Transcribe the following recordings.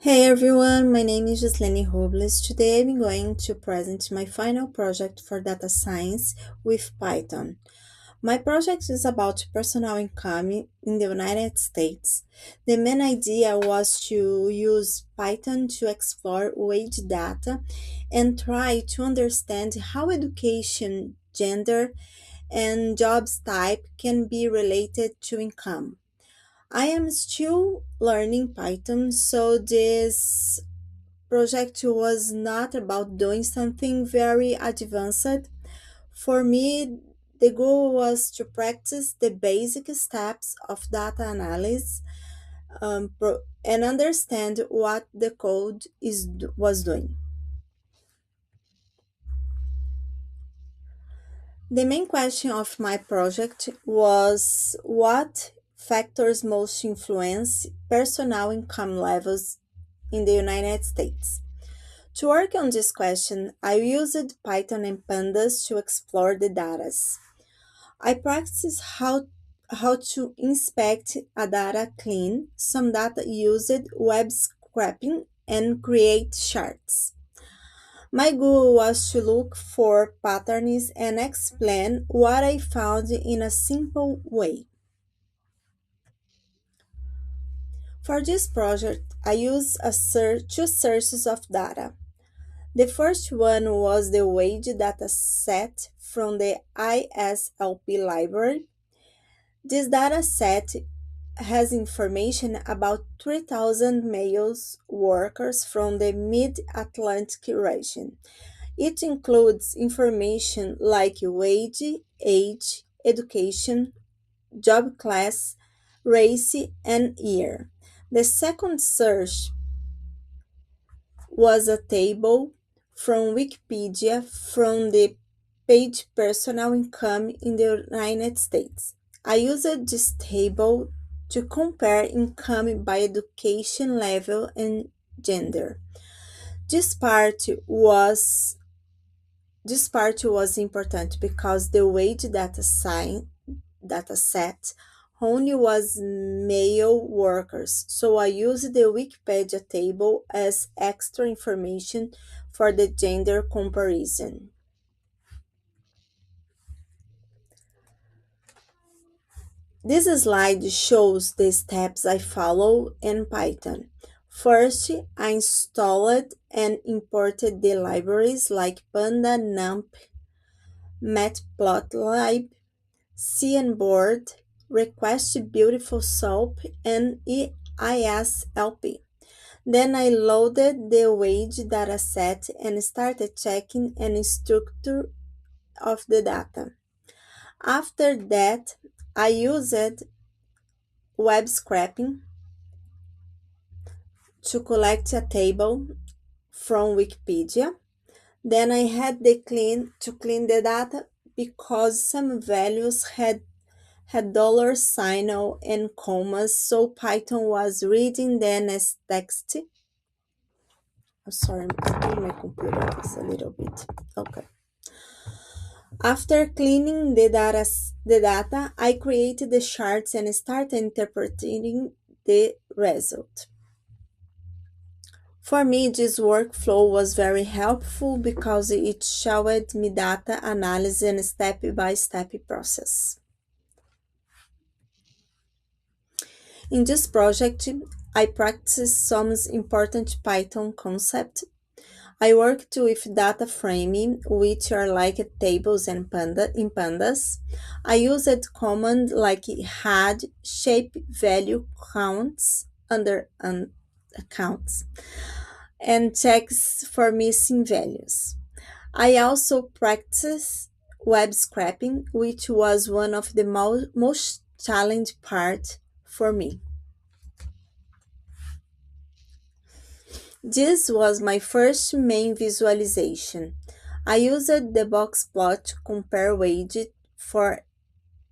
Hey everyone, my name is Gislene Robles. Today I'm going to present my final project for data science with Python. My project is about personal income in the United States. The main idea was to use Python to explore wage data and try to understand how education, gender, and jobs type can be related to income. I am still learning Python, so this project was not about doing something very advanced. For me, the goal was to practice the basic steps of data analysis and understand what the code was doing. The main question of my project was what factors most influence personal income levels in the United States. To work on this question, I used Python and Pandas to explore the data. I practiced how to inspect a data clean, some data used web scraping, and create charts. My goal was to look for patterns and explain what I found in a simple way. For this project, I used two sources of data. The first one was the wage data set from the ISLP library. This data set has information about 3,000 male workers from the Mid Atlantic region. It includes information like wage, age, education, job class, race, and year. The second search was a table from Wikipedia from the page Personal Income in the United States. I used this table to compare income by education level and gender. This part was this part was important because the wage data set only was male workers, so I used the Wikipedia table as extra information for the gender comparison. This slide shows the steps I follow in Python. First, I installed and imported the libraries like Panda, NumPy, Matplotlib, Cnboard, Request Beautiful Soap, and ISLP. Then I loaded the wage dataset and started checking any structure of the data. After that, I used web scraping to collect a table from Wikipedia. Then I had to clean the data because some values had dollar sign and commas, so Python was reading them as text. Oh, sorry, my computer is a little bit. Okay. After cleaning the data, I created the charts and started interpreting the result. For me, this workflow was very helpful because it showed me data analysis and step-by-step process. In this project, I practiced some important Python concepts. I worked with data framing, which are like tables and in pandas. I used commands like had, shape, value, counts, under counts, and checks for missing values. I also practiced web scraping, which was one of the most challenging part for me. This was my first main visualization. I used the box plot to compare wages for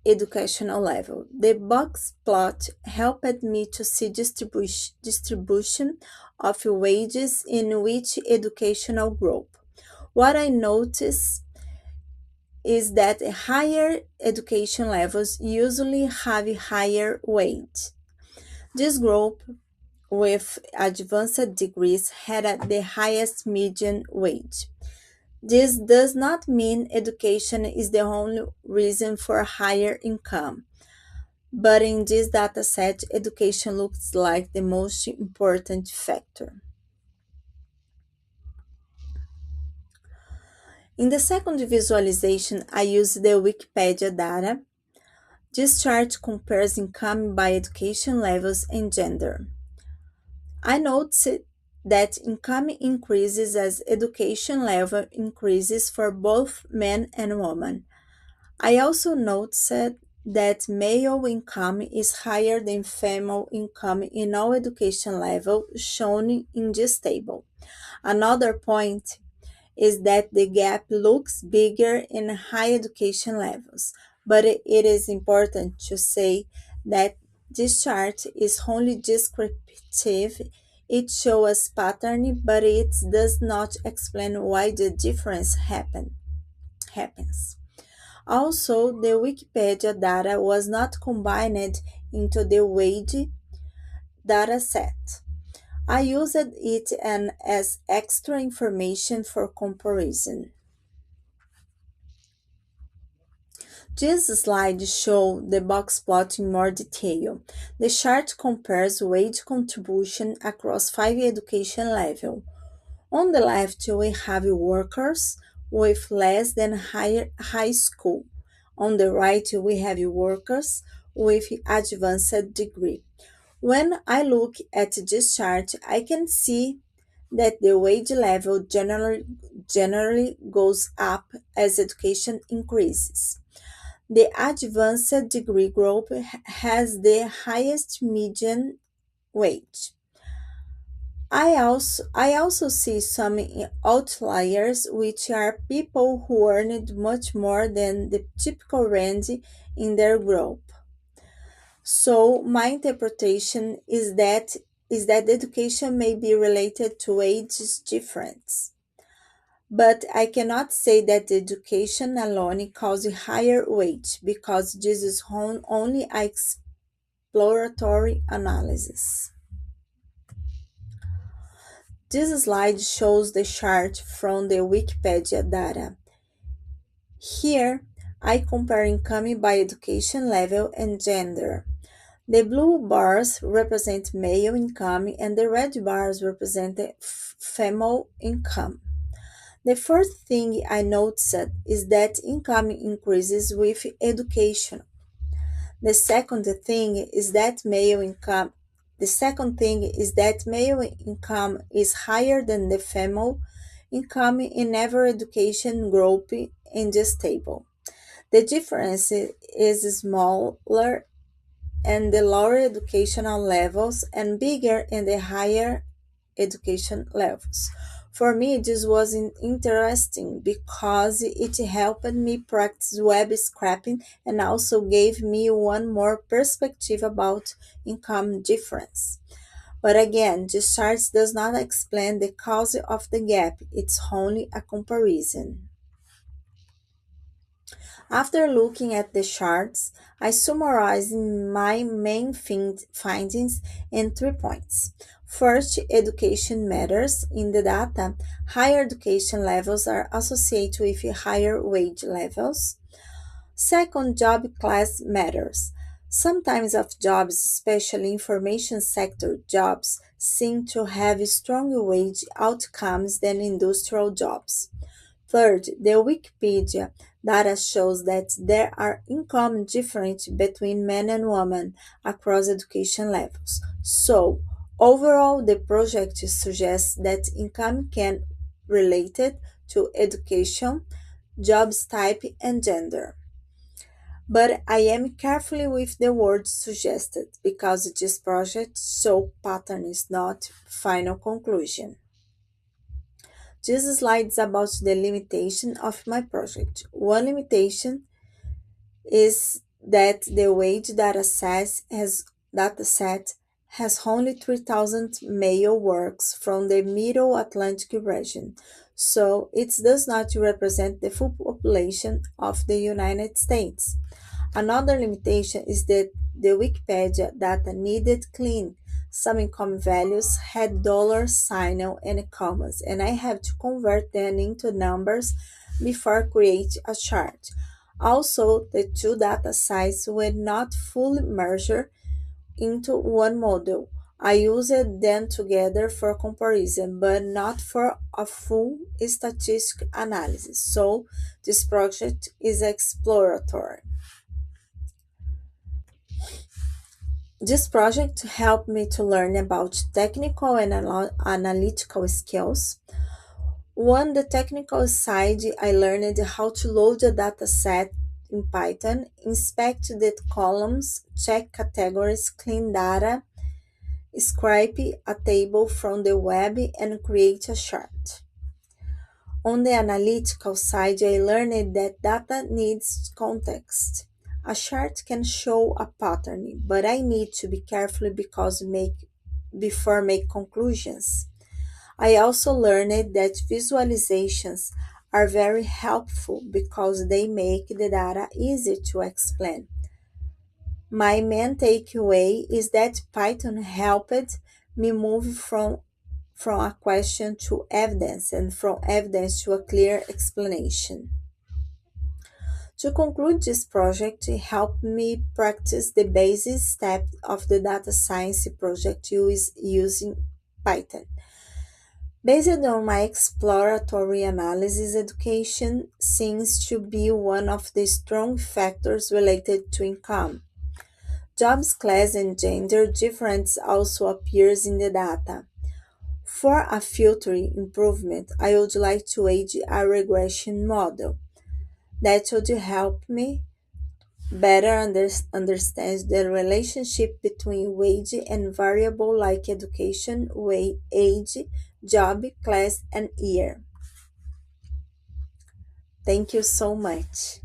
educational level. The box plot helped me to see distribution of wages in which educational group. What I noticed is that higher education levels usually have higher wage. This group with advanced degrees had the highest median wage. This does not mean education is the only reason for higher income, but in this dataset, education looks like the most important factor. In the second visualization, I use the Wikipedia data. This chart compares income by education levels and gender. I noticed that income increases as education level increases for both men and women. I also noticed that male income is higher than female income in all education level shown in this table. Another point is that the gap looks bigger in high education levels, but it is important to say that this chart is only descriptive. It shows a pattern, but it does not explain why the difference happens. Also, the Wikipedia data was not combined into the wage dataset. I used it and as extra information for comparison. This slide shows the box plot in more detail. The chart compares wage contribution across five education levels. On the left, we have workers with less than high school. On the right, we have workers with advanced degree. When I look at this chart, I can see that the wage level generally goes up as education increases. The advanced degree group has the highest median wage. I also see some outliers, which are people who earned much more than the typical range in their group. So my interpretation is that education may be related to wage difference. But I cannot say that education alone causes higher wage because this is only an exploratory analysis. This slide shows the chart from the Wikipedia data. Here, I compare income by education level and gender. The blue bars represent male income and the red bars represent female income. The first thing I noticed is that income increases with education. The second thing is that male income the second thing is that male income is higher than the female income in every education group in this table. The difference is smaller in the lower educational levels and bigger in the higher education levels. For me, this was interesting because it helped me practice web scraping and also gave me one more perspective about income difference. But again, this chart does not explain the cause of the gap, it's only a comparison. After looking at the charts, I summarized my main findings in 3 points. First, education matters. In the data, higher education levels are associated with higher wage levels. Second, job class matters. Some types of jobs, especially information sector jobs, seem to have stronger wage outcomes than industrial jobs. Third, the Wikipedia data shows that there are income differences between men and women across education levels. So, overall, the project suggests that income can related to education, jobs type, and gender. But I am carefully with the words suggested because this project show pattern is not final conclusion. This slide is about the limitation of my project. One limitation is that the wage dataset has only 3,000 male works from the Middle Atlantic region, so it does not represent the full population of the United States. Another limitation is that the Wikipedia data needed clean some income values had dollar sign and commas, and I have to convert them into numbers before create a chart. Also, the two data sets were not fully merged into one model. I used them together for comparison, but not for a full statistic analysis. So this project is exploratory. This project helped me to learn about technical and analytical skills. On the technical side, I learned how to load a dataset in Python, inspect the columns, check categories, clean data, scrape a table from the web, and create a chart. On the analytical side, I learned that data needs context. A chart can show a pattern, but I need to be careful before make conclusions. I also learned that visualizations are very helpful because they make the data easy to explain. My main takeaway is that Python helped me move from a question to evidence and from evidence to a clear explanation. To conclude this project, it helped me practice the basic steps of the data science project using Python. Based on my exploratory analysis, education seems to be one of the strong factors related to income. Jobs, class, and gender difference also appears in the data. For a future improvement, I would like to add a regression model that would help me better understand the relationship between wage and variable like education, age, job, class, and year. Thank you so much.